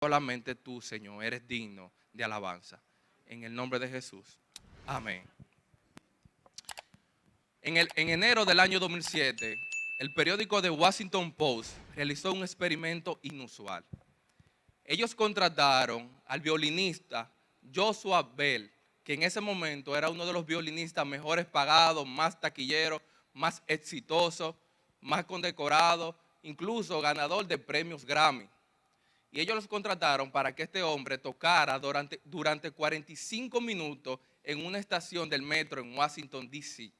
solamente tú, Señor, eres digno de alabanza. En el nombre de Jesús. Amén. En enero del año 2007, el periódico The Washington Post realizó un experimento inusual. Ellos contrataron al violinista Joshua Bell, que en ese momento era uno de los violinistas mejores pagados, más taquilleros, más exitosos, más condecorados, incluso ganador de premios Grammy. Y ellos los contrataron para que este hombre tocara durante 45 minutos en una estación del metro en Washington, D.C.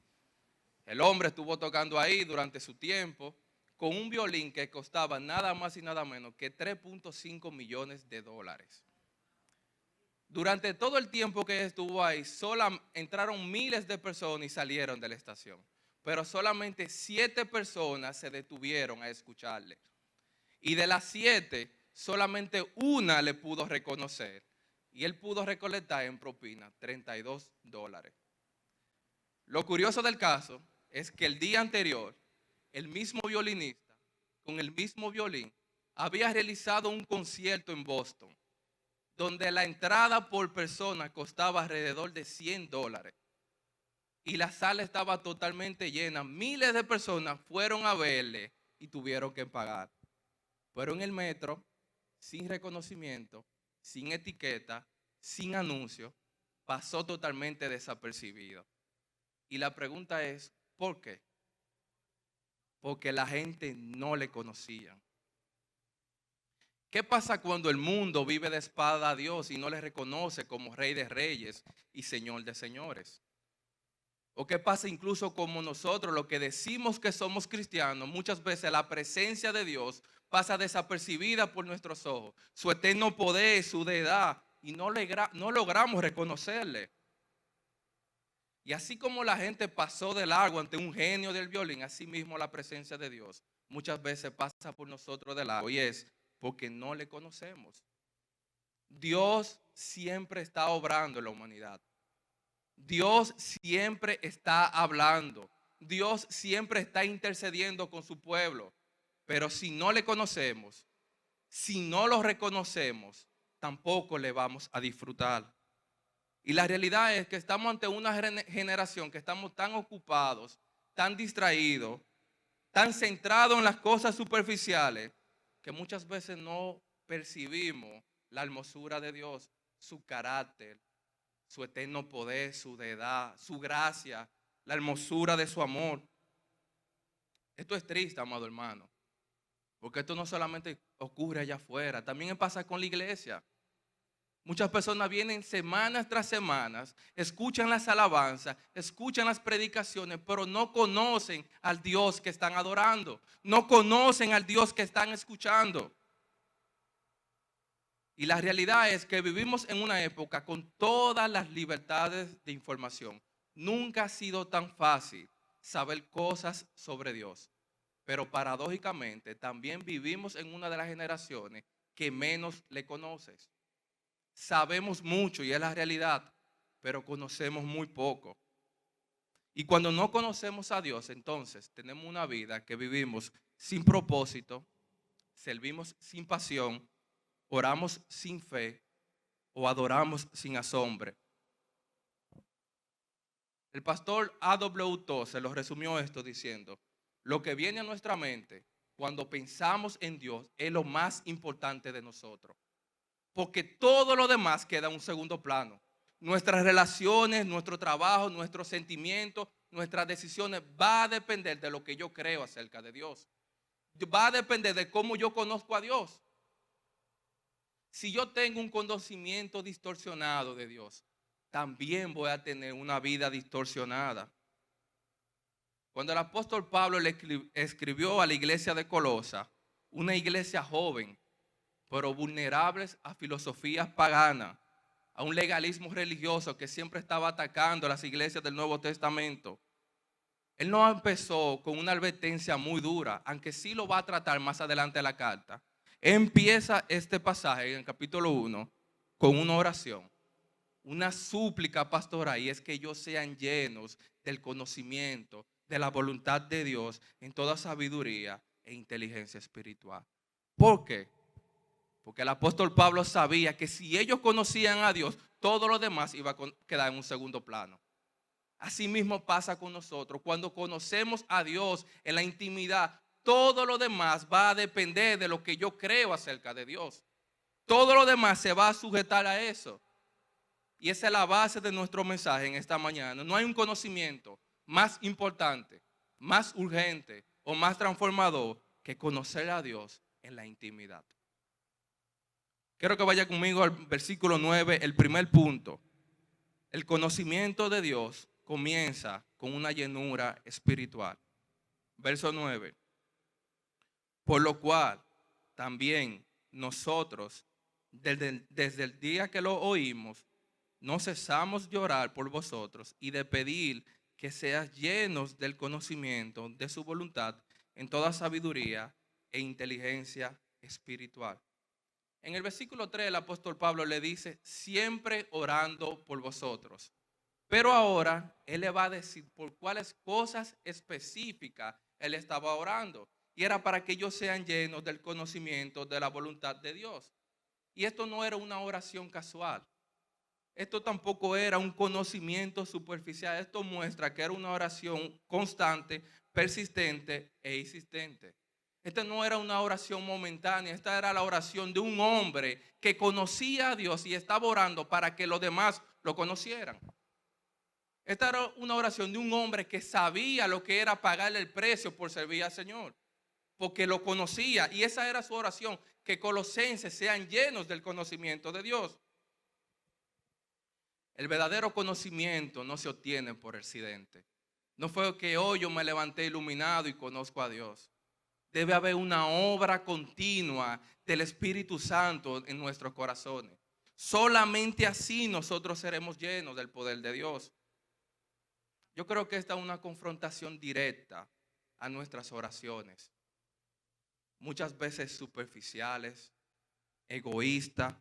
El hombre estuvo tocando ahí durante su tiempo con un violín que costaba nada más y nada menos que 3.5 millones de dólares. Durante todo el tiempo que estuvo ahí, entraron miles de personas y salieron de la estación. Pero solamente 7 personas se detuvieron a escucharle. Y de las 7, solamente una le pudo reconocer. Y él pudo recolectar en propina $32. Lo curioso del caso es que el día anterior, el mismo violinista, con el mismo violín, había realizado un concierto en Boston, donde la entrada por persona costaba alrededor de $100. Y la sala estaba totalmente llena. Miles de personas fueron a verle y tuvieron que pagar. Pero en el metro, sin reconocimiento, sin etiqueta, sin anuncio, pasó totalmente desapercibido. Y la pregunta es, ¿por qué? Porque la gente no le conocía. ¿Qué pasa cuando el mundo vive de espalda a Dios y no le reconoce como Rey de Reyes y Señor de Señores? ¿O qué pasa incluso como nosotros, los que decimos que somos cristianos, muchas veces la presencia de Dios pasa desapercibida por nuestros ojos, su eterno poder, su deidad, y no logramos reconocerle? Y así como la gente pasó de largo ante un genio del violín, así mismo la presencia de Dios muchas veces pasa por nosotros de largo, y es porque no le conocemos. Dios siempre está obrando en la humanidad. Dios siempre está hablando. Dios siempre está intercediendo con su pueblo. Pero si no le conocemos, si no lo reconocemos, tampoco le vamos a disfrutar. Y la realidad es que estamos ante una generación que estamos tan ocupados, tan distraídos, tan centrados en las cosas superficiales, que muchas veces no percibimos la hermosura de Dios, su carácter, su eterno poder, su deidad, su gracia, la hermosura de su amor. Esto es triste, amado hermano, porque esto no solamente ocurre allá afuera, también pasa con la iglesia. Muchas personas vienen semanas tras semanas, escuchan las alabanzas, escuchan las predicaciones, pero no conocen al Dios que están adorando, no conocen al Dios que están escuchando. Y la realidad es que vivimos en una época con todas las libertades de información. Nunca ha sido tan fácil saber cosas sobre Dios. Pero paradójicamente también vivimos en una de las generaciones que menos le conoces. Sabemos mucho y es la realidad, pero conocemos muy poco. Y cuando no conocemos a Dios, entonces tenemos una vida que vivimos sin propósito, servimos sin pasión, oramos sin fe o adoramos sin asombro. El pastor A.W. Tozer lo resumió esto diciendo: lo que viene a nuestra mente cuando pensamos en Dios es lo más importante de nosotros, porque todo lo demás queda en un segundo plano. Nuestras relaciones, nuestro trabajo, nuestros sentimientos, nuestras decisiones va a depender de lo que yo creo acerca de Dios. Va a depender de cómo yo conozco a Dios. Si yo tengo un conocimiento distorsionado de Dios, también voy a tener una vida distorsionada. Cuando el apóstol Pablo le escribió a la iglesia de Colosa, una iglesia joven, pero vulnerables a filosofías paganas, a un legalismo religioso que siempre estaba atacando a las iglesias del Nuevo Testamento, él no empezó con una advertencia muy dura, aunque sí lo va a tratar más adelante en la carta. Empieza este pasaje en el capítulo 1 con una oración, una súplica pastoral, y es que ellos sean llenos del conocimiento, de la voluntad de Dios en toda sabiduría e inteligencia espiritual. ¿Por qué? Porque el apóstol Pablo sabía que si ellos conocían a Dios, todo lo demás iba a quedar en un segundo plano. Así mismo pasa con nosotros. Cuando conocemos a Dios en la intimidad, todo lo demás va a depender de lo que yo creo acerca de Dios. Todo lo demás se va a sujetar a eso. Y esa es la base de nuestro mensaje en esta mañana. No hay un conocimiento más importante, más urgente o más transformador que conocer a Dios en la intimidad. Quiero que vaya conmigo al versículo 9, el primer punto. El conocimiento de Dios comienza con una llenura espiritual. Verso 9. Por lo cual también nosotros, desde el día que lo oímos, no cesamos de orar por vosotros y de pedir que seas llenos del conocimiento de su voluntad en toda sabiduría e inteligencia espiritual. En el versículo 3 el apóstol Pablo le dice, siempre orando por vosotros. Pero ahora él le va a decir por cuáles cosas específicas él estaba orando. Y era para que ellos sean llenos del conocimiento de la voluntad de Dios. Y esto no era una oración casual. Esto tampoco era un conocimiento superficial. Esto muestra que era una oración constante, persistente e insistente. Esta no era una oración momentánea. Esta era la oración de un hombre que conocía a Dios y estaba orando para que los demás lo conocieran. Esta era una oración de un hombre que sabía lo que era pagarle el precio por servir al Señor, porque lo conocía, y esa era su oración, que colosenses sean llenos del conocimiento de Dios. El verdadero conocimiento no se obtiene por accidente. No fue que hoy yo me levanté iluminado y conozco a Dios. Debe haber una obra continua del Espíritu Santo en nuestros corazones. Solamente así nosotros seremos llenos del poder de Dios. Yo creo que esta es una confrontación directa a nuestras oraciones. Muchas veces superficiales, egoístas.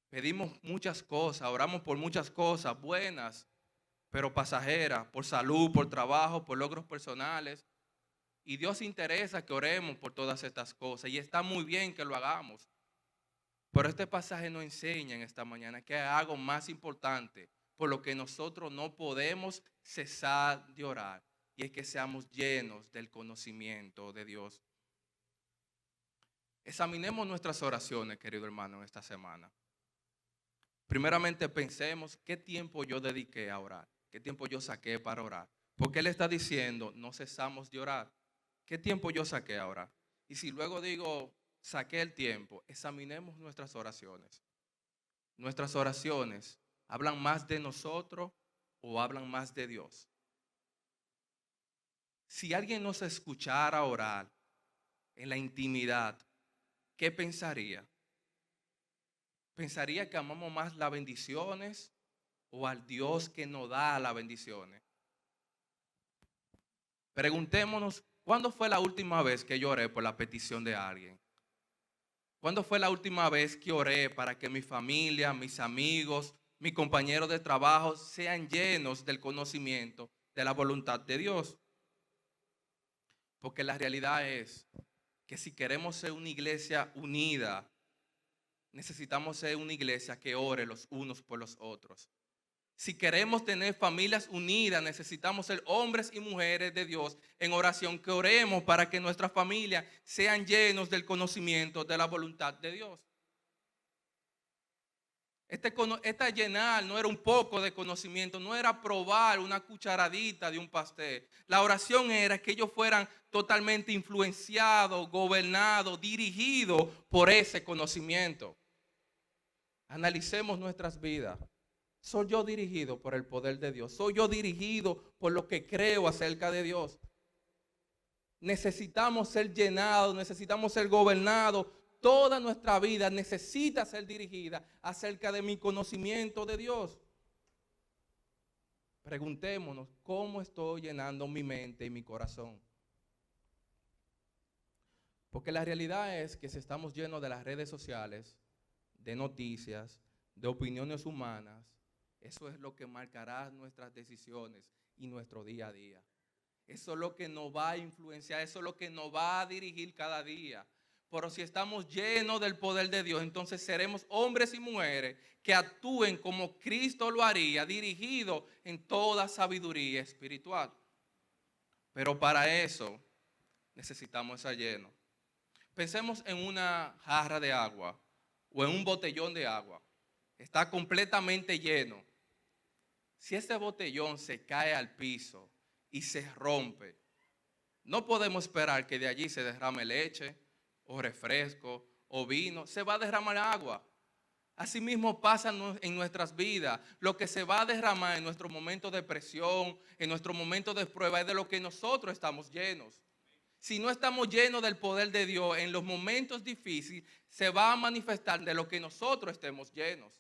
Pedimos muchas cosas, oramos por muchas cosas buenas, pero pasajeras, por salud, por trabajo, por logros personales. Y Dios interesa que oremos por todas estas cosas. Y está muy bien que lo hagamos. Pero este pasaje nos enseña en esta mañana que hay algo más importante por lo que nosotros no podemos cesar de orar. Y es que seamos llenos del conocimiento de Dios. Examinemos nuestras oraciones, querido hermano, en esta semana. Primeramente pensemos qué tiempo yo dediqué a orar, qué tiempo yo saqué para orar. Porque Él está diciendo, no cesamos de orar. ¿Qué tiempo yo saqué a orar? Y si luego digo, saqué el tiempo, examinemos nuestras oraciones. Nuestras oraciones, ¿hablan más de nosotros o hablan más de Dios? Si alguien nos escuchara orar en la intimidad, ¿qué pensaría? ¿Pensaría que amamos más las bendiciones o al Dios que nos da las bendiciones? Preguntémonos, ¿cuándo fue la última vez que yo oré por la petición de alguien? ¿Cuándo fue la última vez que oré para que mi familia, mis amigos, mis compañeros de trabajo sean llenos del conocimiento de la voluntad de Dios? Porque la realidad es que si queremos ser una iglesia unida, necesitamos ser una iglesia que ore los unos por los otros. Si queremos tener familias unidas, necesitamos ser hombres y mujeres de Dios en oración, que oremos para que nuestras familias sean llenos del conocimiento de la voluntad de Dios. Esta llenar no era un poco de conocimiento, no era probar una cucharadita de un pastel. La oración era que ellos fueran totalmente influenciados, gobernados, dirigidos por ese conocimiento. Analicemos nuestras vidas. ¿Soy yo dirigido por el poder de Dios? ¿Soy yo dirigido por lo que creo acerca de Dios? Necesitamos ser llenados, necesitamos ser gobernados. Toda nuestra vida necesita ser dirigida acerca de mi conocimiento de Dios. Preguntémonos, ¿cómo estoy llenando mi mente y mi corazón? Porque la realidad es que si estamos llenos de las redes sociales, de noticias, de opiniones humanas, eso es lo que marcará nuestras decisiones y nuestro día a día. Eso es lo que nos va a influenciar, eso es lo que nos va a dirigir cada día. Pero si estamos llenos del poder de Dios, entonces seremos hombres y mujeres que actúen como Cristo lo haría, dirigidos en toda sabiduría espiritual. Pero para eso necesitamos estar llenos. Pensemos en una jarra de agua o en un botellón de agua. Está completamente lleno. Si ese botellón se cae al piso y se rompe, no podemos esperar que de allí se derrame leche o refresco o vino. Se va a derramar agua. Asimismo pasa en nuestras vidas. Lo que se va a derramar en nuestro momento de presión, en nuestro momento de prueba, es de lo que nosotros estamos llenos. Si no estamos llenos del poder de Dios en los momentos difíciles, se va a manifestar de lo que nosotros estemos llenos.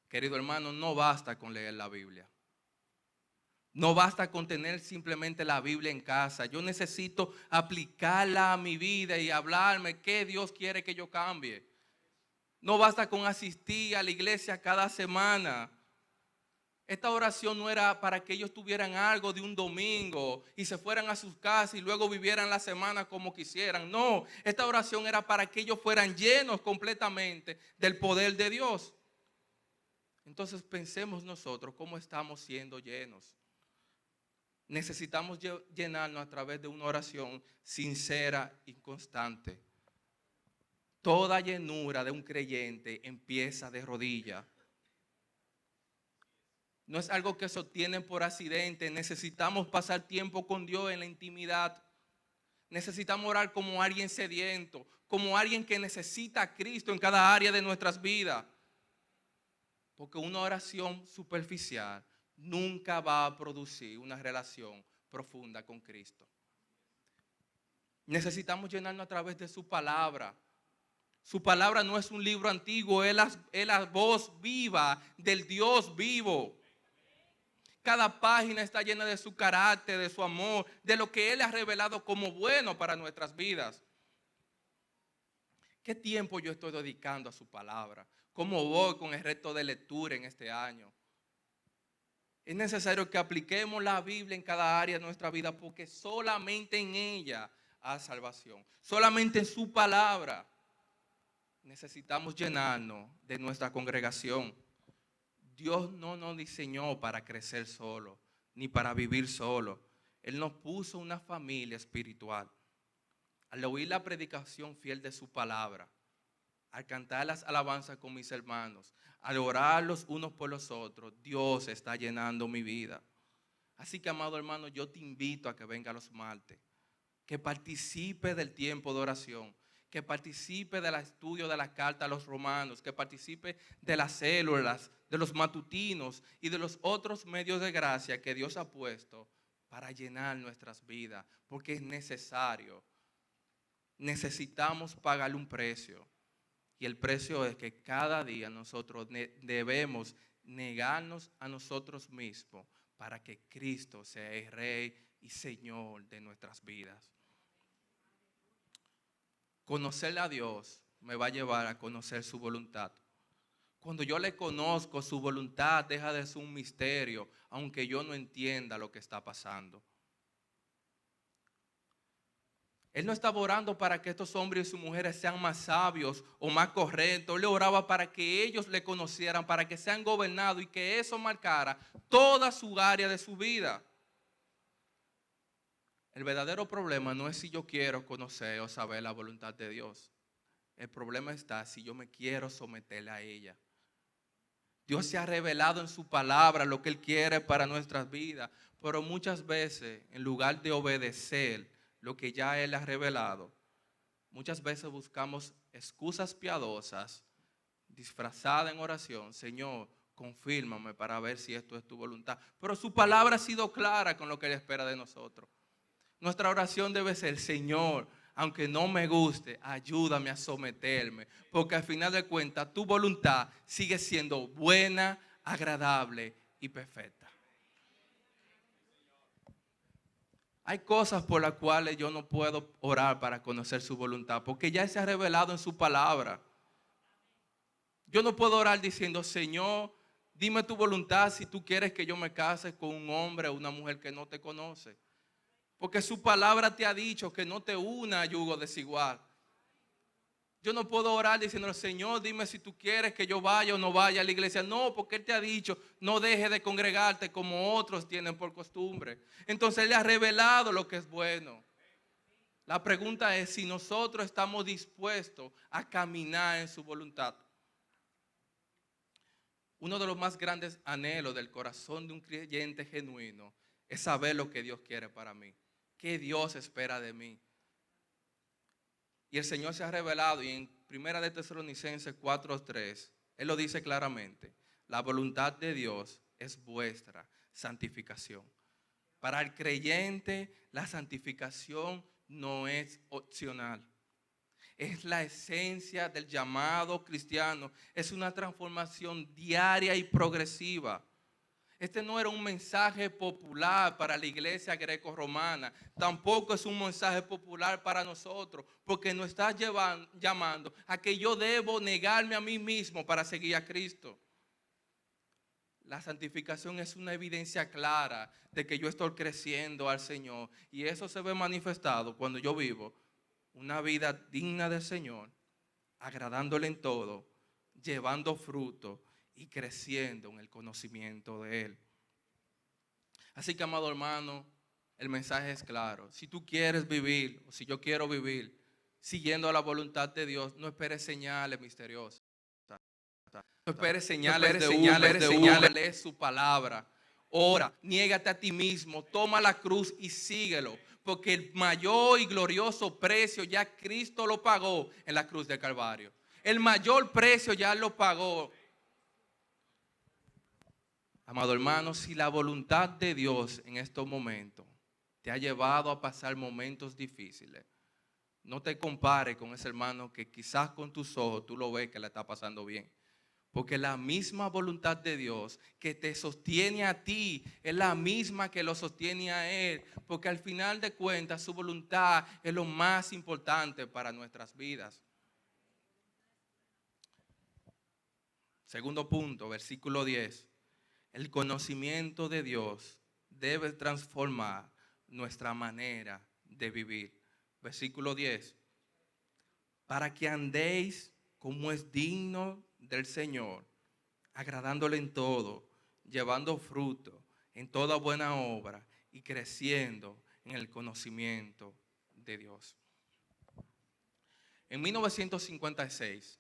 Querido hermano, no basta con leer la Biblia. No basta con tener simplemente la Biblia en casa. Yo necesito aplicarla a mi vida y hablarme qué Dios quiere que yo cambie. No basta con asistir a la iglesia cada semana. Esta oración no era para que ellos tuvieran algo de un domingo y se fueran a sus casas y luego vivieran la semana como quisieran. No, esta oración era para que ellos fueran llenos completamente del poder de Dios. Entonces pensemos nosotros cómo estamos siendo llenos. Necesitamos llenarnos a través de una oración sincera y constante. Toda llenura de un creyente empieza de rodillas. No es algo que se obtiene por accidente. Necesitamos pasar tiempo con Dios en la intimidad. Necesitamos orar como alguien sediento, como alguien que necesita a Cristo en cada área de nuestras vidas. Porque una oración superficial nunca va a producir una relación profunda con Cristo. Necesitamos llenarnos a través de su palabra. Su palabra no es un libro antiguo, es la voz viva del Dios vivo. Cada página está llena de su carácter, de su amor, de lo que Él ha revelado como bueno para nuestras vidas. ¿Qué tiempo yo estoy dedicando a su palabra? ¿Cómo voy con el resto de lectura en este año? Es necesario que apliquemos la Biblia en cada área de nuestra vida porque solamente en ella hay salvación. Solamente en su palabra necesitamos llenarnos de nuestra congregación. Dios no nos diseñó para crecer solo, ni para vivir solo. Él nos puso una familia espiritual. Al oír la predicación fiel de su palabra, al cantar las alabanzas con mis hermanos, al orar los unos por los otros, Dios está llenando mi vida. Así que, amado hermano, yo te invito a que venga los martes, que participe del tiempo de oración, que participe del estudio de la carta a los romanos, que participe de las células, de los matutinos y de los otros medios de gracia que Dios ha puesto para llenar nuestras vidas, porque es necesario. Necesitamos pagarle un precio. Y el precio es que cada día nosotros debemos negarnos a nosotros mismos para que Cristo sea el Rey y Señor de nuestras vidas. Conocerle a Dios me va a llevar a conocer su voluntad. Cuando yo le conozco, su voluntad deja de ser un misterio, aunque yo no entienda lo que está pasando. Él no estaba orando para que estos hombres y sus mujeres sean más sabios o más correctos. Él le oraba para que ellos le conocieran, para que sean gobernados y que eso marcara toda su área de su vida. El verdadero problema no es si yo quiero conocer o saber la voluntad de Dios. El problema está si yo me quiero someter a ella. Dios se ha revelado en su palabra lo que Él quiere para nuestras vidas, pero muchas veces en lugar de obedecer lo que ya Él ha revelado, muchas veces buscamos excusas piadosas disfrazadas en oración. Señor, confírmame para ver si esto es tu voluntad. Pero su palabra ha sido clara con lo que Él espera de nosotros. Nuestra oración debe ser: Señor, aunque no me guste, ayúdame a someterme, porque al final de cuentas tu voluntad sigue siendo buena, agradable y perfecta. Hay cosas por las cuales yo no puedo orar para conocer su voluntad, porque ya se ha revelado en su palabra. Yo no puedo orar diciendo: Señor, dime tu voluntad si tú quieres que yo me case con un hombre o una mujer que no te conoce. Porque su palabra te ha dicho que no te una a yugo desigual. Yo no puedo orar diciendo, Señor, dime si tú quieres que yo vaya o no vaya a la iglesia. No, porque Él te ha dicho, no dejes de congregarte como otros tienen por costumbre. Entonces Él le ha revelado lo que es bueno. La pregunta es si nosotros estamos dispuestos a caminar en su voluntad. Uno de los más grandes anhelos del corazón de un creyente genuino es saber lo que Dios quiere para mí. ¿Qué Dios espera de mí? Y el Señor se ha revelado, y en 1 de Tesalonicenses 4:3, Él lo dice claramente: la voluntad de Dios es vuestra santificación. Para el creyente, la santificación no es opcional. Es la esencia del llamado cristiano. Es una transformación diaria y progresiva. Este no era un mensaje popular para la iglesia greco-romana. Tampoco es un mensaje popular para nosotros, porque nos está llamando a que yo debo negarme a mí mismo para seguir a Cristo. La santificación es una evidencia clara de que yo estoy creciendo al Señor. Y eso se ve manifestado cuando yo vivo una vida digna del Señor, agradándole en todo, llevando fruto y creciendo en el conocimiento de Él. Así que, amado hermano, el mensaje es claro. Si tú quieres vivir, o si yo quiero vivir, siguiendo la voluntad de Dios, no esperes señales misteriosas. No esperes señales de Uber, lee su palabra. Ora, niégate a ti mismo, toma la cruz y síguelo. Porque el mayor y glorioso precio ya Cristo lo pagó en la cruz de Calvario. El mayor precio ya lo pagó. Amado hermano, si la voluntad de Dios en estos momentos te ha llevado a pasar momentos difíciles, no te compares con ese hermano que quizás con tus ojos tú lo ves que le está pasando bien. Porque la misma voluntad de Dios que te sostiene a ti es la misma que lo sostiene a Él. Porque al final de cuentas su voluntad es lo más importante para nuestras vidas. Segundo punto, versículo 10. El conocimiento de Dios debe transformar nuestra manera de vivir. Versículo 10. Para que andéis como es digno del Señor, agradándole en todo, llevando fruto en toda buena obra y creciendo en el conocimiento de Dios. En 1956,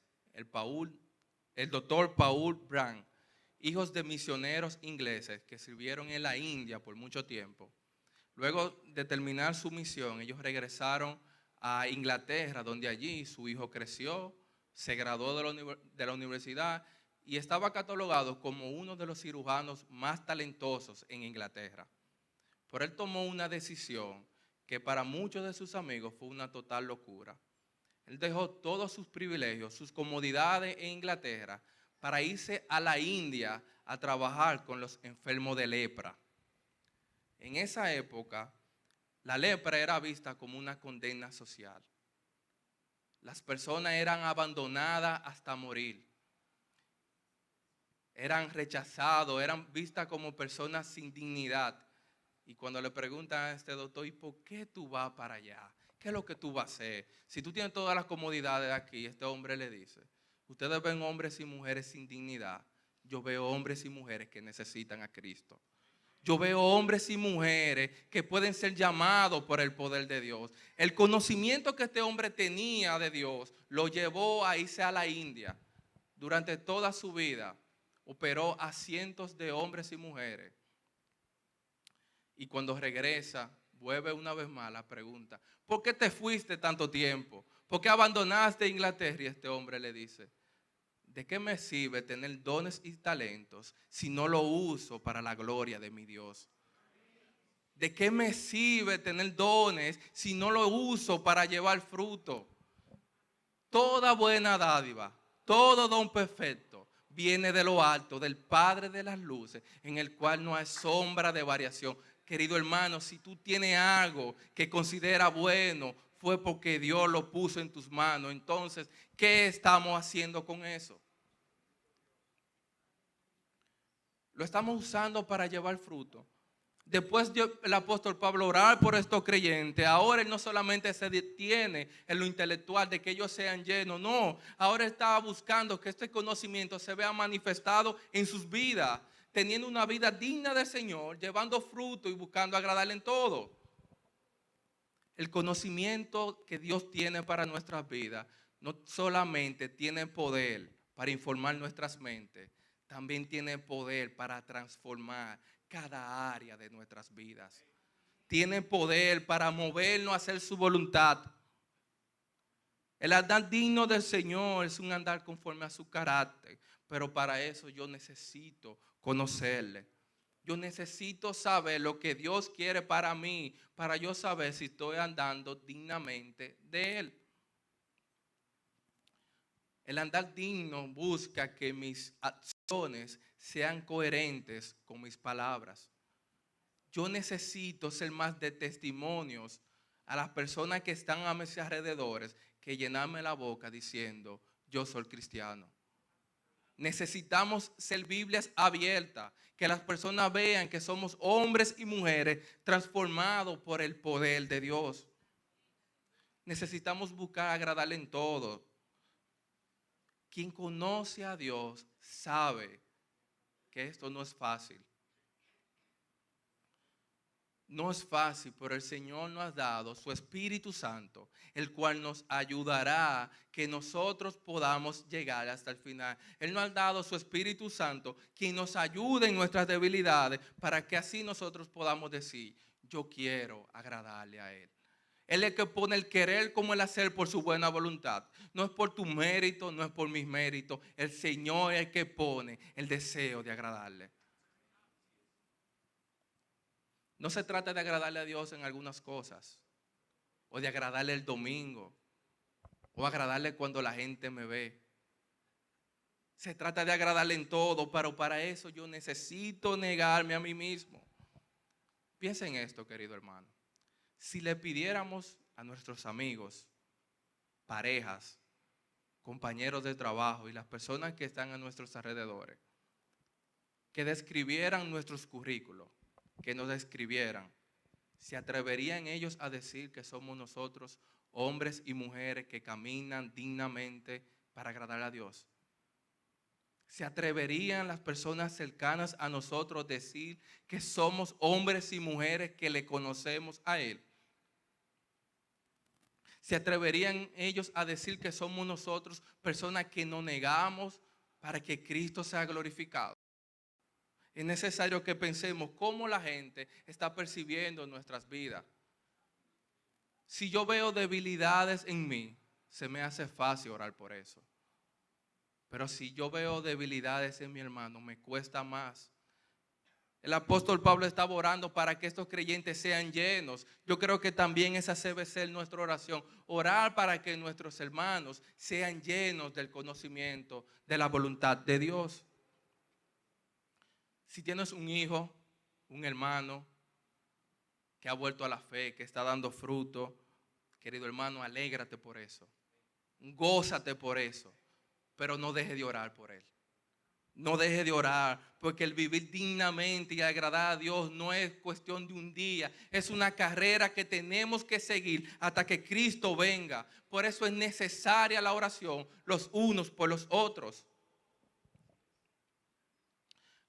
el doctor Paul Brand, hijos de misioneros ingleses que sirvieron en la India por mucho tiempo, luego de terminar su misión, ellos regresaron a Inglaterra, donde allí su hijo creció, se graduó de la universidad y estaba catalogado como uno de los cirujanos más talentosos en Inglaterra. Pero él tomó una decisión que para muchos de sus amigos fue una total locura. Él dejó todos sus privilegios, sus comodidades en Inglaterra para irse a la India a trabajar con los enfermos de lepra. En esa época, la lepra era vista como una condena social. Las personas eran abandonadas hasta morir. Eran rechazados, eran vistas como personas sin dignidad. Y cuando le preguntan a este doctor, ¿y por qué tú vas para allá? ¿Qué es lo que tú vas a hacer? Si tú tienes todas las comodidades aquí, este hombre le dice, ustedes ven hombres y mujeres sin dignidad. Yo veo hombres y mujeres que necesitan a Cristo. Yo veo hombres y mujeres que pueden ser llamados por el poder de Dios. El conocimiento que este hombre tenía de Dios lo llevó a irse a la India. Durante toda su vida operó a cientos de hombres y mujeres. Y cuando regresa, vuelve una vez más la pregunta, ¿por qué te fuiste tanto tiempo? ¿Por qué abandonaste Inglaterra? Y este hombre le dice, ¿de qué me sirve tener dones y talentos si no lo uso para la gloria de mi Dios? ¿De qué me sirve tener dones si no lo uso para llevar fruto? Toda buena dádiva, todo don perfecto viene de lo alto, del Padre de las luces, en el cual no hay sombra de variación. Querido hermano, si tú tienes algo que considera bueno, fue porque Dios lo puso en tus manos. Entonces, ¿qué estamos haciendo con eso? ¿Lo estamos usando para llevar fruto? Después el apóstol Pablo orar por estos creyentes. Ahora él no solamente se detiene en lo intelectual de que ellos sean llenos, no. Ahora estaba buscando que este conocimiento se vea manifestado en sus vidas, teniendo una vida digna del Señor, llevando fruto y buscando agradarle en todo. El conocimiento que Dios tiene para nuestras vidas no solamente tiene poder para informar nuestras mentes, también tiene poder para transformar cada área de nuestras vidas. Tiene poder para movernos a hacer su voluntad. El andar digno del Señor es un andar conforme a su carácter, pero para eso yo necesito conocerle. Yo necesito saber lo que Dios quiere para mí, para yo saber si estoy andando dignamente de Él. El andar digno busca que mis acciones sean coherentes con mis palabras. Yo necesito ser más de testimonios a las personas que están a mis alrededores que llenarme la boca diciendo, yo soy cristiano. Necesitamos ser Biblias abiertas, que las personas vean que somos hombres y mujeres transformados por el poder de Dios. Necesitamos buscar agradarle en todo. Quien conoce a Dios sabe que esto no es fácil. No es fácil, pero el Señor nos ha dado su Espíritu Santo, el cual nos ayudará que nosotros podamos llegar hasta el final. Él nos ha dado su Espíritu Santo, quien nos ayude en nuestras debilidades, para que así nosotros podamos decir, yo quiero agradarle a Él. Él es el que pone el querer como el hacer por su buena voluntad. No es por tu mérito, no es por mis méritos. El Señor es el que pone el deseo de agradarle. No se trata de agradarle a Dios en algunas cosas, o de agradarle el domingo, o agradarle cuando la gente me ve. Se trata de agradarle en todo, pero para eso yo necesito negarme a mí mismo. Piensa en esto, querido hermano. Si le pidiéramos a nuestros amigos, parejas, compañeros de trabajo y las personas que están a nuestros alrededores, que describieran nuestros currículos, que nos describieran, ¿se atreverían ellos a decir que somos nosotros hombres y mujeres que caminan dignamente para agradar a Dios? ¿Se atreverían las personas cercanas a nosotros a decir que somos hombres y mujeres que le conocemos a Él? ¿Se atreverían ellos a decir que somos nosotros personas que nos negamos para que Cristo sea glorificado? Es necesario que pensemos cómo la gente está percibiendo nuestras vidas. Si yo veo debilidades en mí, se me hace fácil orar por eso. Pero si yo veo debilidades en mi hermano, me cuesta más. El apóstol Pablo estaba orando para que estos creyentes sean llenos. Yo creo que también esa debe ser nuestra oración. Orar para que nuestros hermanos sean llenos del conocimiento de la voluntad de Dios. Si tienes un hijo, un hermano que ha vuelto a la fe, que está dando fruto, querido hermano, alégrate por eso. Gózate por eso. Pero no deje de orar por él. No deje de orar, porque el vivir dignamente y agradar a Dios no es cuestión de un día. Es una carrera que tenemos que seguir hasta que Cristo venga. Por eso es necesaria la oración los unos por los otros.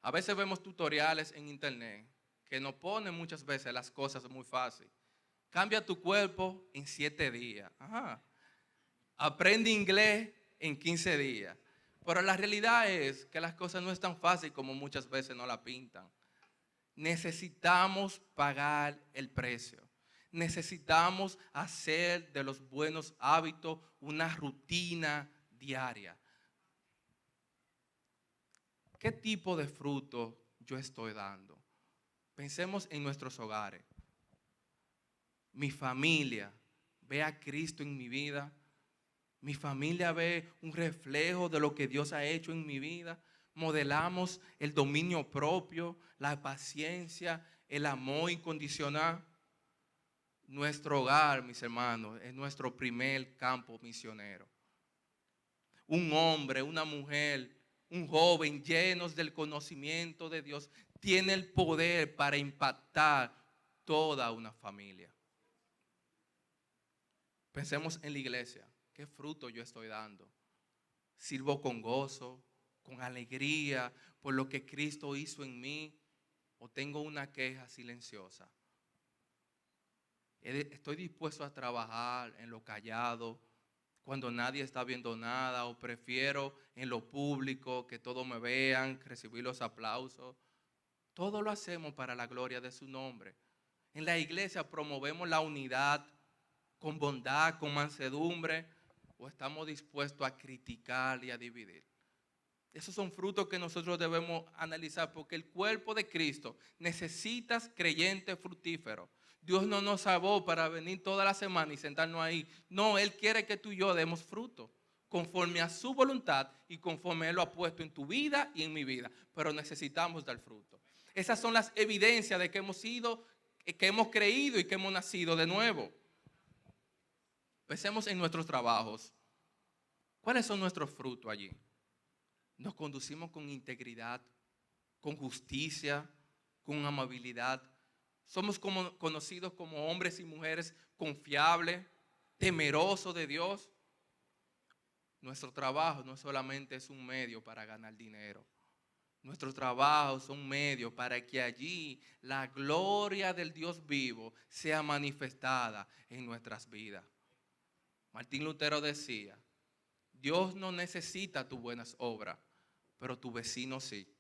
A veces vemos tutoriales en internet que nos ponen muchas veces las cosas muy fáciles. Cambia tu cuerpo en 7 días. Ajá. Aprende inglés en 15 días. Pero la realidad es que las cosas no es tan fácil como muchas veces nos la pintan. Necesitamos pagar el precio. Necesitamos hacer de los buenos hábitos una rutina diaria. ¿Qué tipo de fruto yo estoy dando? Pensemos en nuestros hogares. Mi familia ve a Cristo en mi vida. Mi familia ve un reflejo de lo que Dios ha hecho en mi vida. Modelamos el dominio propio, la paciencia, el amor incondicional. Nuestro hogar, mis hermanos, es nuestro primer campo misionero. Un hombre, una mujer, un joven llenos del conocimiento de Dios tiene el poder para impactar toda una familia. Pensemos en la iglesia. ¿Qué fruto yo estoy dando? ¿Sirvo con gozo, con alegría por lo que Cristo hizo en mí? ¿O tengo una queja silenciosa? ¿Estoy dispuesto a trabajar en lo callado cuando nadie está viendo nada? ¿O prefiero en lo público que todos me vean, recibir los aplausos? Todo lo hacemos para la gloria de su nombre. En la iglesia promovemos la unidad con bondad, con mansedumbre, o estamos dispuestos a criticar y a dividir. Esos son frutos que nosotros debemos analizar, porque el cuerpo de Cristo necesita creyentes fructíferos. Dios no nos salvó para venir toda la semana y sentarnos ahí. No, Él quiere que tú y yo demos fruto conforme a su voluntad y conforme Él lo ha puesto en tu vida y en mi vida. Pero necesitamos dar fruto. Esas son las evidencias de que hemos sido, que hemos creído y que hemos nacido de nuevo. Pensemos en nuestros trabajos. ¿Cuáles son nuestros frutos allí? Nos conducimos con integridad, con justicia, con amabilidad. Somos conocidos como hombres y mujeres confiables, temerosos de Dios. Nuestro trabajo no solamente es un medio para ganar dinero. Nuestro trabajo es un medio para que allí la gloria del Dios vivo sea manifestada en nuestras vidas. Martín Lutero decía, Dios no necesita tus buenas obras, pero tu vecino sí.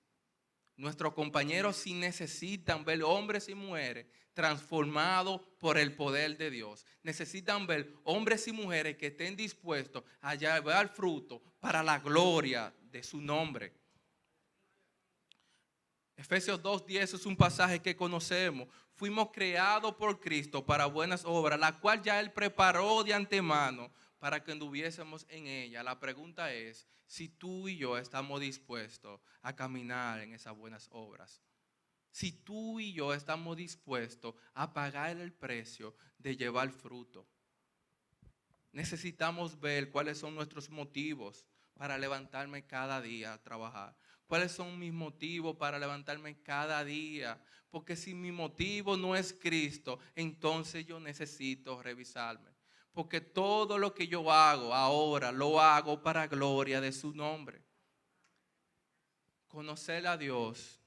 Nuestros compañeros sí necesitan ver hombres y mujeres transformados por el poder de Dios. Necesitan ver hombres y mujeres que estén dispuestos a llevar fruto para la gloria de su nombre. Efesios 2:10 es un pasaje que conocemos. Fuimos creados por Cristo para buenas obras, la cual ya Él preparó de antemano para que anduviésemos en ella. La pregunta es si tú y yo estamos dispuestos a caminar en esas buenas obras. Si tú y yo estamos dispuestos a pagar el precio de llevar fruto. Necesitamos ver cuáles son nuestros motivos para levantarme cada día a trabajar. ¿Cuáles son mis motivos para levantarme cada día? Porque si mi motivo no es Cristo, entonces yo necesito revisarme. Porque todo lo que yo hago ahora lo hago para gloria de su nombre. Conocer a Dios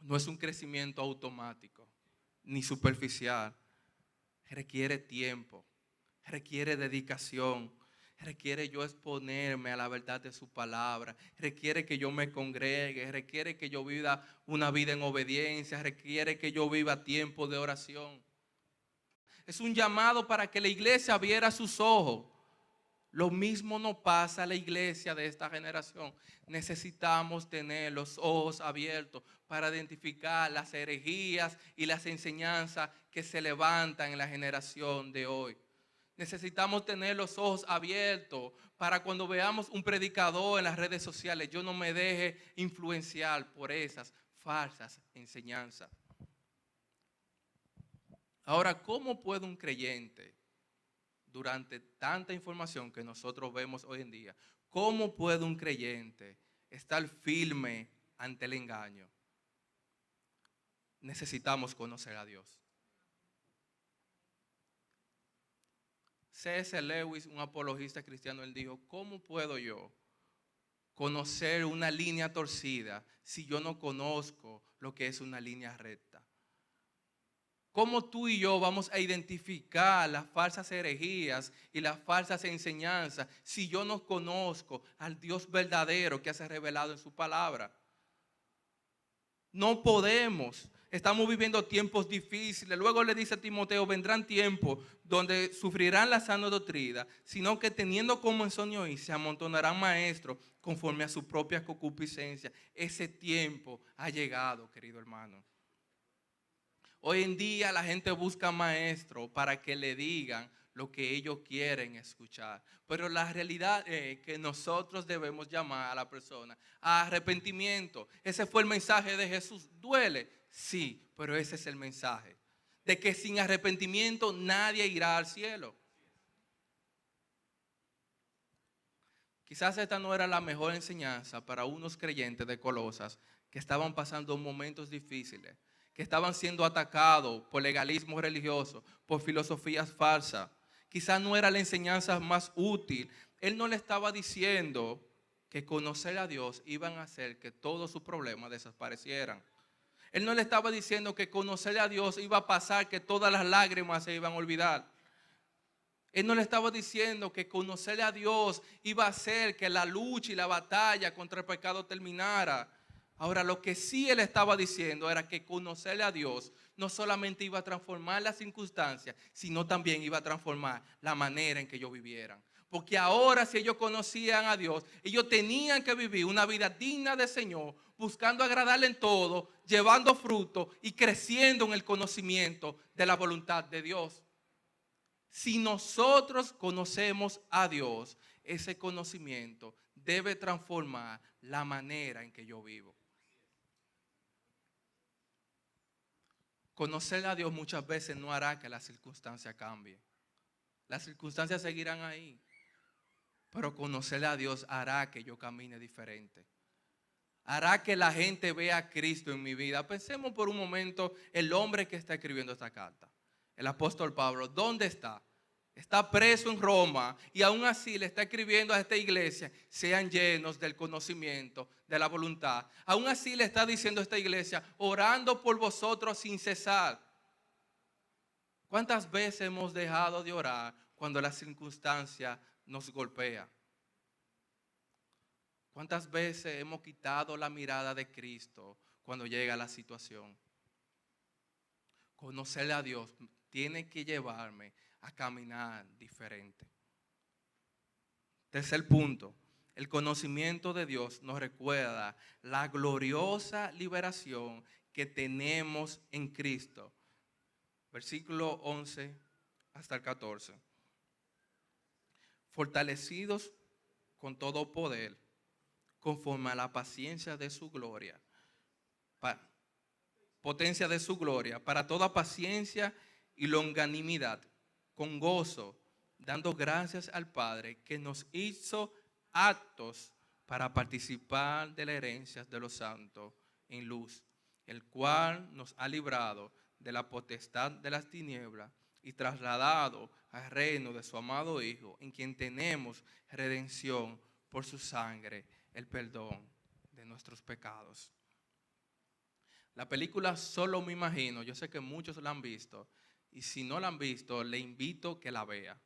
no es un crecimiento automático ni superficial. Requiere tiempo, requiere dedicación. Requiere yo exponerme a la verdad de su palabra. Requiere que yo me congregue. Requiere que yo viva una vida en obediencia. Requiere que yo viva tiempo de oración. Es un llamado para que la iglesia abriera sus ojos. Lo mismo nos pasa a la iglesia de esta generación. Necesitamos tener los ojos abiertos para identificar las herejías y las enseñanzas que se levantan en la generación de hoy. Necesitamos tener los ojos abiertos para cuando veamos un predicador en las redes sociales, yo no me deje influenciar por esas falsas enseñanzas. Ahora, ¿cómo puede un creyente, durante tanta información que nosotros vemos hoy en día, cómo puede un creyente estar firme ante el engaño? Necesitamos conocer a Dios. C.S. Lewis, un apologista cristiano, él dijo, ¿cómo puedo yo conocer una línea torcida si yo no conozco lo que es una línea recta? ¿Cómo tú y yo vamos a identificar las falsas herejías y las falsas enseñanzas si yo no conozco al Dios verdadero que se ha revelado en su palabra? No podemos. Estamos viviendo tiempos difíciles. Luego le dice a Timoteo, vendrán tiempos donde sufrirán la sana doctrina, sino que teniendo como ensueño y se amontonarán maestros conforme a su propia concupiscencia. Ese tiempo ha llegado, querido hermano. Hoy en día la gente busca maestros para que le digan lo que ellos quieren escuchar. Pero la realidad es que nosotros debemos llamar a la persona a arrepentimiento. Ese fue el mensaje de Jesús. ¿Duele? Sí, pero ese es el mensaje. De que sin arrepentimiento nadie irá al cielo. Quizás esta no era la mejor enseñanza para unos creyentes de Colosas que estaban pasando momentos difíciles, que estaban siendo atacados por legalismo religioso, por filosofías falsas. Quizás no era la enseñanza más útil. Él no le estaba diciendo que conocer a Dios iban a hacer que todos sus problemas desaparecieran. Él no le estaba diciendo que conocer a Dios iba a pasar que todas las lágrimas se iban a olvidar. Él no le estaba diciendo que conocerle a Dios iba a hacer que la lucha y la batalla contra el pecado terminara. Ahora, lo que sí él estaba diciendo era que conocerle a Dios no solamente iba a transformar las circunstancias, sino también iba a transformar la manera en que ellos vivieran. Porque ahora, si ellos conocían a Dios, ellos tenían que vivir una vida digna del Señor, buscando agradarle en todo, llevando fruto y creciendo en el conocimiento de la voluntad de Dios. Si nosotros conocemos a Dios, ese conocimiento debe transformar la manera en que yo vivo. Conocer a Dios muchas veces no hará que las circunstancias cambien. Las circunstancias seguirán ahí. Pero conocer a Dios hará que yo camine diferente. Hará que la gente vea a Cristo en mi vida. Pensemos por un momento el hombre que está escribiendo esta carta. El apóstol Pablo, ¿dónde está? Está preso en Roma y aún así le está escribiendo a esta iglesia: sean llenos del conocimiento, de la voluntad. Aún así le está diciendo a esta iglesia: orando por vosotros sin cesar. ¿Cuántas veces hemos dejado de orar cuando la circunstancia nos golpea? ¿Cuántas veces hemos quitado la mirada de Cristo cuando llega la situación? Conocerle a Dios tiene que llevarme a caminar diferente. Tercer punto, el conocimiento de Dios nos recuerda la gloriosa liberación que tenemos en Cristo. Versículo 11 hasta el 14. Fortalecidos con todo poder, conforme a la paciencia de su gloria, potencia de su gloria, para toda paciencia y longanimidad, con gozo, dando gracias al Padre que nos hizo aptos para participar de la herencia de los santos en luz, el cual nos ha librado de la potestad de las tinieblas y trasladado al reino de su amado Hijo, en quien tenemos redención por su sangre, el perdón de nuestros pecados. La película Solo me imagino, yo sé que muchos la han visto, y si no la han visto, le invito a que la vea.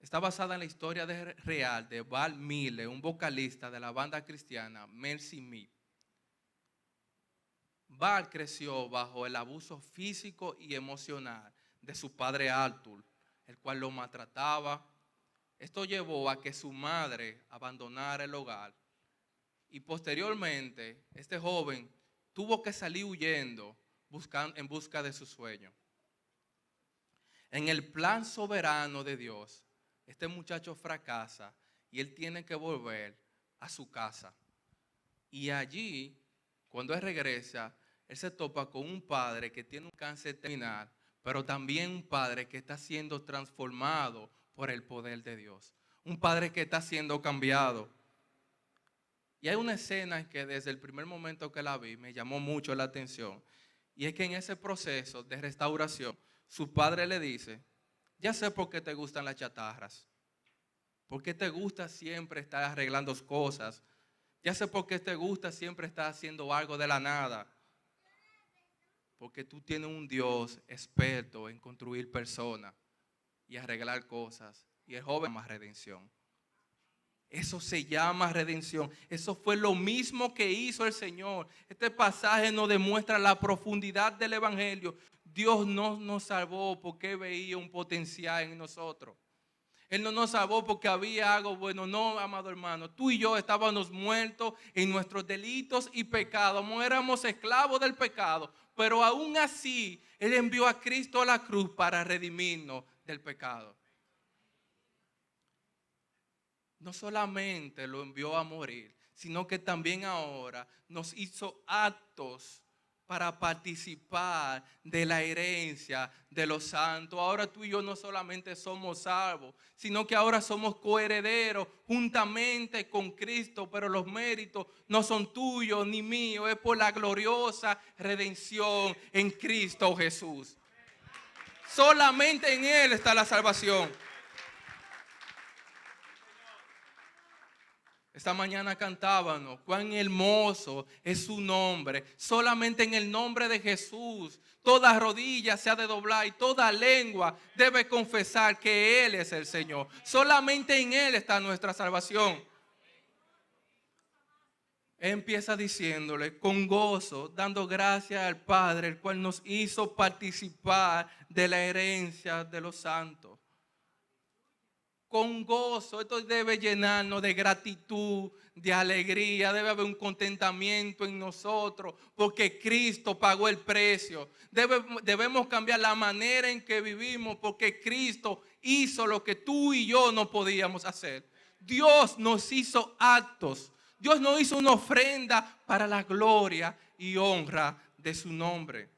Está basada en la historia real de Val Miller, un vocalista de la banda cristiana Mercy Me. Val creció bajo el abuso físico y emocional de su padre Arthur, el cual lo maltrataba. Esto llevó a que su madre abandonara el hogar y posteriormente este joven tuvo que salir huyendo en busca de su sueño. En el plan soberano de Dios, este muchacho fracasa y él tiene que volver a su casa. Y allí, cuando él regresa, él se topa con un padre que tiene un cáncer terminal, pero también un padre que está siendo transformado por el poder de Dios. Un padre que está siendo cambiado. Y hay una escena que desde el primer momento que la vi me llamó mucho la atención. Y es que en ese proceso de restauración, su padre le dice: ya sé por qué te gustan las chatarras. ¿Por qué te gusta siempre estar arreglando cosas? Ya sé por qué te gusta siempre estar haciendo algo de la nada. Porque tú tienes un Dios experto en construir personas y arreglar cosas. Y el joven llama redención. Eso se llama redención. Eso fue lo mismo que hizo el Señor. Este pasaje nos demuestra la profundidad del Evangelio. Dios no nos salvó porque veía un potencial en nosotros. Él no nos salvó porque había algo bueno. No, amado hermano, tú y yo estábamos muertos en nuestros delitos y pecados. No éramos esclavos del pecado. Pero aún así, Él envió a Cristo a la cruz para redimirnos del pecado. No solamente lo envió a morir, sino que también ahora nos hizo aptos para participar de la herencia de los santos. Ahora tú y yo no solamente somos salvos, sino que ahora somos coherederos juntamente con Cristo, pero los méritos no son tuyos ni míos, es por la gloriosa redención en Cristo Jesús. Solamente en Él está la salvación. Esta mañana cantábamos, cuán hermoso es su nombre. Solamente en el nombre de Jesús, toda rodilla se ha de doblar y toda lengua debe confesar que Él es el Señor. Solamente en Él está nuestra salvación. Él empieza diciéndole con gozo, dando gracias al Padre, el cual nos hizo participar de la herencia de los santos. Con gozo, esto debe llenarnos de gratitud, de alegría, debe haber un contentamiento en nosotros, porque Cristo pagó el precio. Debemos cambiar la manera en que vivimos, porque Cristo hizo lo que tú y yo no podíamos hacer. Dios nos hizo actos, Dios nos hizo una ofrenda para la gloria y honra de su nombre.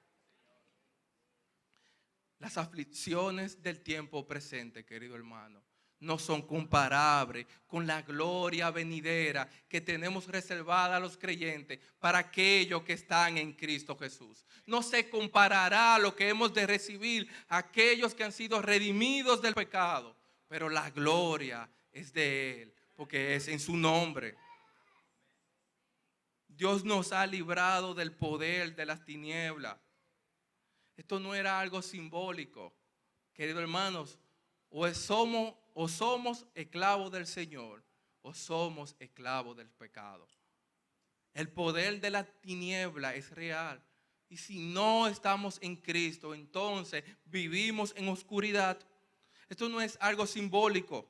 Las aflicciones del tiempo presente, querido hermano, no son comparables con la gloria venidera que tenemos reservada a los creyentes para aquellos que están en Cristo Jesús. No se comparará lo que hemos de recibir a aquellos que han sido redimidos del pecado, pero la gloria es de Él, porque es en su nombre. Dios nos ha librado del poder de las tinieblas. Esto no era algo simbólico, queridos hermanos. O somos esclavos del Señor, o somos esclavos del pecado. El poder de la tiniebla es real. Y si no estamos en Cristo, entonces vivimos en oscuridad. Esto no es algo simbólico.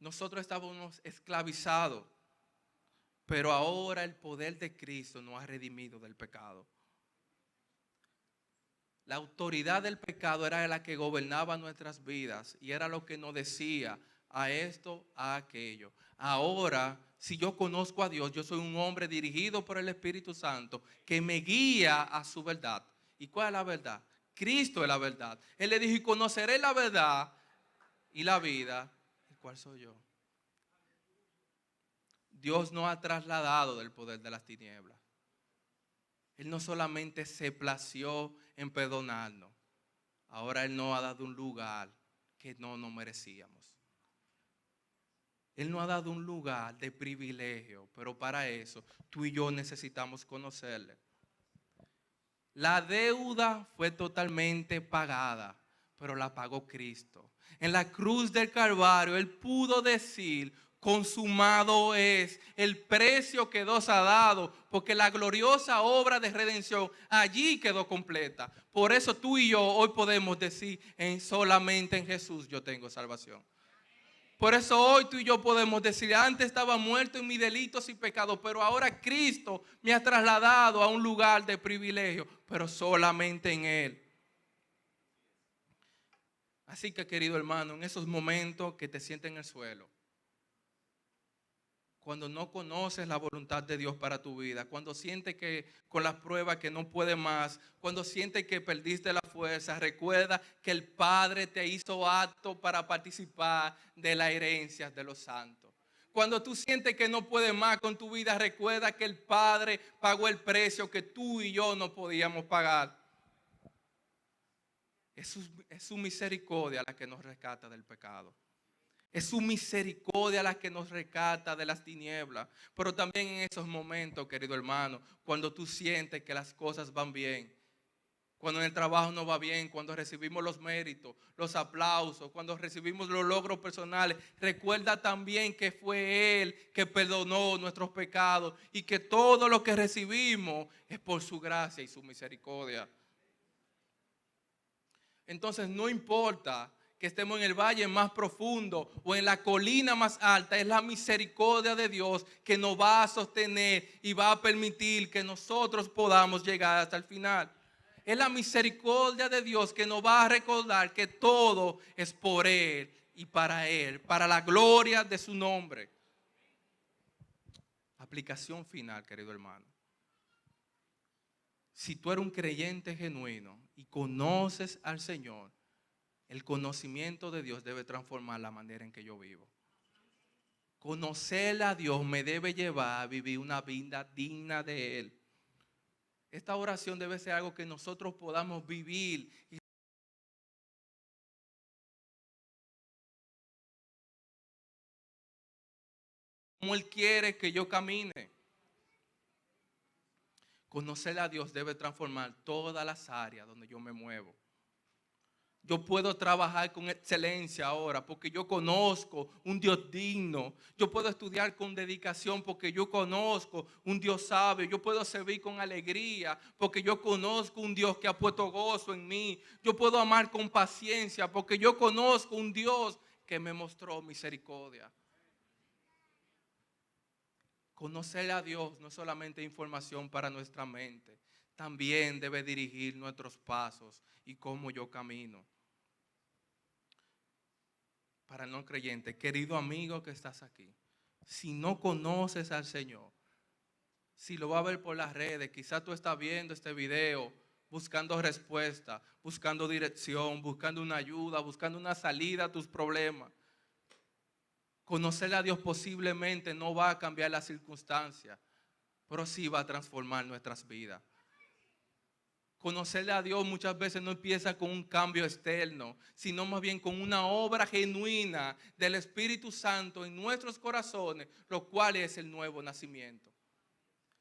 Nosotros estábamos esclavizados, pero ahora el poder de Cristo nos ha redimido del pecado. La autoridad del pecado era la que gobernaba nuestras vidas y era lo que nos decía a esto, a aquello. Ahora, si yo conozco a Dios, yo soy un hombre dirigido por el Espíritu Santo que me guía a su verdad. ¿Y cuál es la verdad? Cristo es la verdad. Él le dijo, y conoceré la verdad y la vida. ¿Y cuál soy yo? Dios nos ha trasladado del poder de las tinieblas. Él no solamente se plació en perdonarnos, ahora Él nos ha dado un lugar que no nos merecíamos. Él nos ha dado un lugar de privilegio, pero para eso tú y yo necesitamos conocerle. La deuda fue totalmente pagada, pero la pagó Cristo. En la cruz del Calvario Él pudo decir, consumado es, el precio que Dios ha dado, porque la gloriosa obra de redención allí quedó completa. Por eso tú y yo hoy podemos decir, solamente en Jesús yo tengo salvación. Por eso hoy tú y yo podemos decir, antes estaba muerto en mis delitos y pecados, pero ahora Cristo me ha trasladado a un lugar de privilegio, pero solamente en Él. Así que, querido hermano, en esos momentos que te sientes en el suelo, cuando no conoces la voluntad de Dios para tu vida, cuando sientes que con las pruebas que no puedes más, cuando sientes que perdiste la fuerza, recuerda que el Padre te hizo apto para participar de la herencia de los santos. Cuando tú sientes que no puedes más con tu vida, recuerda que el Padre pagó el precio que tú y yo no podíamos pagar. Es su misericordia la que nos rescata del pecado. Es su misericordia la que nos rescata de las tinieblas. Pero también en esos momentos, querido hermano, cuando tú sientes que las cosas van bien, cuando en el trabajo no va bien, cuando recibimos los méritos, los aplausos, cuando recibimos los logros personales, recuerda también que fue Él que perdonó nuestros pecados y que todo lo que recibimos es por su gracia y su misericordia. Entonces no importa que estemos en el valle más profundo o en la colina más alta, es la misericordia de Dios que nos va a sostener y va a permitir que nosotros podamos llegar hasta el final. Es la misericordia de Dios que nos va a recordar que todo es por Él y para Él, para la gloria de su nombre. Aplicación final, querido hermano. Si tú eres un creyente genuino y conoces al Señor, el conocimiento de Dios debe transformar la manera en que yo vivo. Conocer a Dios me debe llevar a vivir una vida digna de Él. Esta oración debe ser algo que nosotros podamos vivir y como Él quiere que yo camine. Conocer a Dios debe transformar todas las áreas donde yo me muevo. Yo puedo trabajar con excelencia ahora porque yo conozco un Dios digno. Yo puedo estudiar con dedicación porque yo conozco un Dios sabio. Yo puedo servir con alegría porque yo conozco un Dios que ha puesto gozo en mí. Yo puedo amar con paciencia porque yo conozco un Dios que me mostró misericordia. Conocer a Dios no es solamente información para nuestra mente, también debe dirigir nuestros pasos y cómo yo camino. Para el no creyente, querido amigo que estás aquí, si no conoces al Señor, si lo vas a ver por las redes, quizás tú estás viendo este video buscando respuesta, buscando dirección, buscando una ayuda, buscando una salida a tus problemas. Conocer a Dios posiblemente no va a cambiar las circunstancias, pero sí va a transformar nuestras vidas. Conocerle a Dios muchas veces no empieza con un cambio externo, sino más bien con una obra genuina del Espíritu Santo en nuestros corazones, lo cual es el nuevo nacimiento.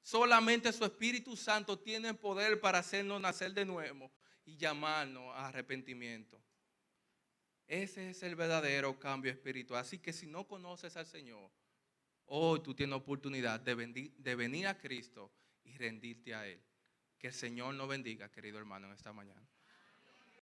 Solamente su Espíritu Santo tiene poder para hacernos nacer de nuevo y llamarnos a arrepentimiento. Ese es el verdadero cambio espiritual. Así que si no conoces al Señor, hoy tú tienes oportunidad de venir a Cristo y rendirte a Él. Que el Señor nos bendiga, querido hermano, en esta mañana.